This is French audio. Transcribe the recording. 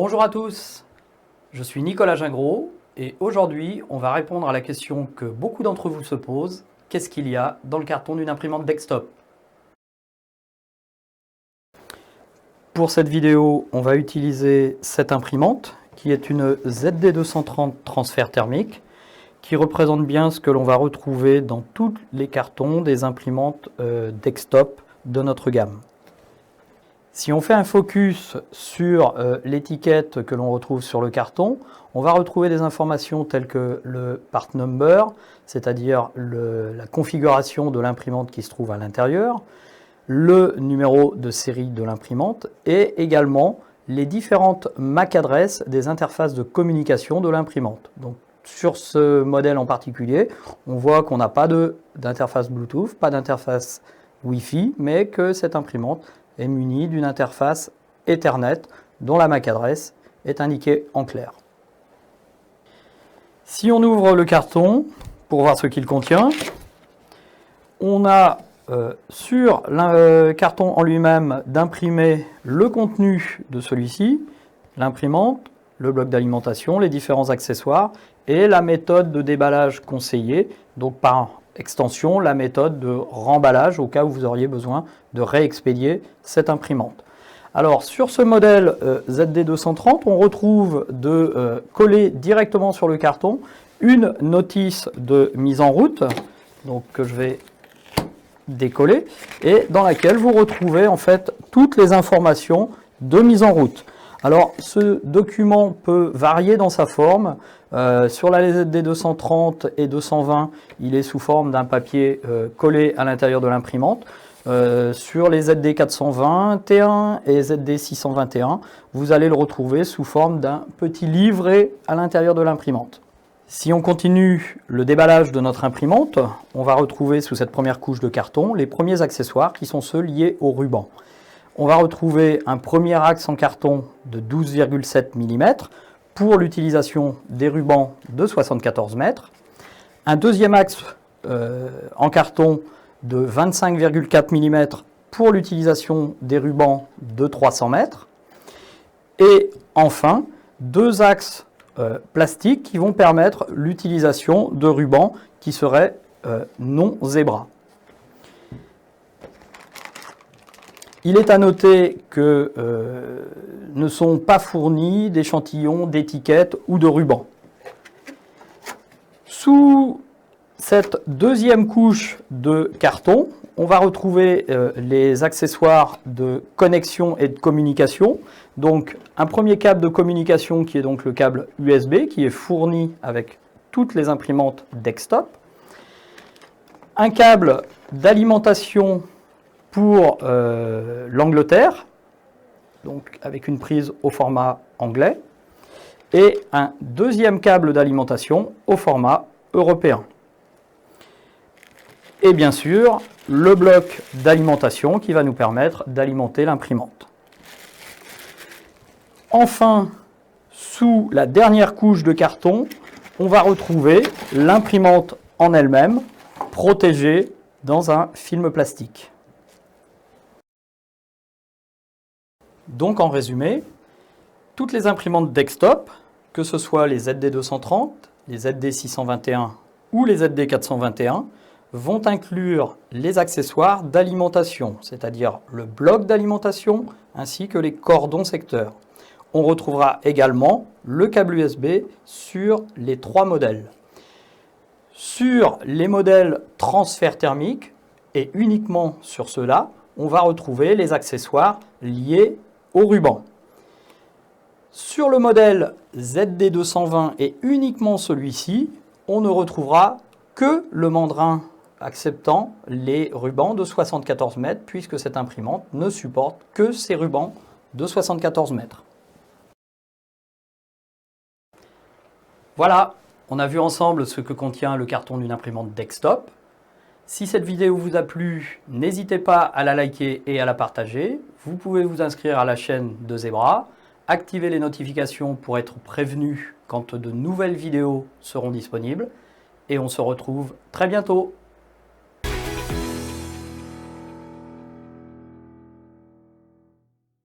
Bonjour à tous, je suis Nicolas Gingros et aujourd'hui on va répondre à la question que beaucoup d'entre vous se posent, qu'est-ce qu'il y a dans le carton d'une imprimante desktop? Pour cette vidéo, on va utiliser cette imprimante qui est une ZD230 transfert thermique qui représente bien ce que l'on va retrouver dans tous les cartons des imprimantes desktop de notre gamme. Si on fait un focus sur l'étiquette que l'on retrouve sur le carton, on va retrouver des informations telles que le part number, c'est-à-dire la configuration de l'imprimante qui se trouve à l'intérieur, le numéro de série de l'imprimante et également les différentes MAC adresses des interfaces de communication de l'imprimante. Donc, sur ce modèle en particulier, on voit qu'on n'a pas d'interface Bluetooth, pas d'interface Wi-Fi, mais que cette imprimante est munie d'une interface Ethernet dont la MAC adresse est indiquée en clair. Si on ouvre le carton pour voir ce qu'il contient, on a sur le carton en lui-même d'imprimer le contenu de celui-ci, l'imprimante, le bloc d'alimentation, les différents accessoires et la méthode de déballage conseillée, donc par extension la méthode de remballage au cas où vous auriez besoin de réexpédier cette imprimante. Alors sur ce modèle ZD230, on retrouve coller directement sur le carton une notice de mise en route, donc que je vais décoller, et dans laquelle vous retrouvez en fait toutes les informations de mise en route. Alors ce document peut varier dans sa forme. Sur la ZD230 et 220, il est sous forme d'un papier collé à l'intérieur de l'imprimante. Sur les ZD421 et ZD621, vous allez le retrouver sous forme d'un petit livret à l'intérieur de l'imprimante. Si on continue le déballage de notre imprimante, on va retrouver sous cette première couche de carton les premiers accessoires qui sont ceux liés au ruban. On va retrouver un premier axe en carton de 12,7 mm pour l'utilisation des rubans de 74 mètres. Un deuxième axe en carton de 25,4 mm pour l'utilisation des rubans de 300 mètres. Et enfin, deux axes plastiques qui vont permettre l'utilisation de rubans qui seraient non zébras. Il est à noter que ne sont pas fournis d'échantillons, d'étiquettes ou de rubans. Sous cette deuxième couche de carton, on va retrouver les accessoires de connexion et de communication. Donc un premier câble de communication qui est donc le câble USB qui est fourni avec toutes les imprimantes desktop. Un câble d'alimentation pour l'Angleterre, donc avec une prise au format anglais, et un deuxième câble d'alimentation au format européen. Et bien sûr, le bloc d'alimentation qui va nous permettre d'alimenter l'imprimante. Enfin, sous la dernière couche de carton, on va retrouver l'imprimante en elle-même, protégée dans un film plastique. Donc en résumé, toutes les imprimantes desktop, que ce soit les ZD230, les ZD621 ou les ZD421, vont inclure les accessoires d'alimentation, c'est-à-dire le bloc d'alimentation ainsi que les cordons secteurs. On retrouvera également le câble USB sur les trois modèles. Sur les modèles transfert thermique, et uniquement sur ceux-là, on va retrouver les accessoires liés au ruban. Sur le modèle ZD220 et uniquement celui-ci, on ne retrouvera que le mandrin acceptant les rubans de 74 mètres puisque cette imprimante ne supporte que ces rubans de 74 mètres. Voilà, on a vu ensemble ce que contient le carton d'une imprimante desktop. Si cette vidéo vous a plu, n'hésitez pas à la liker et à la partager. Vous pouvez vous inscrire à la chaîne de Zebra, activer les notifications pour être prévenu quand de nouvelles vidéos seront disponibles. Et on se retrouve très bientôt.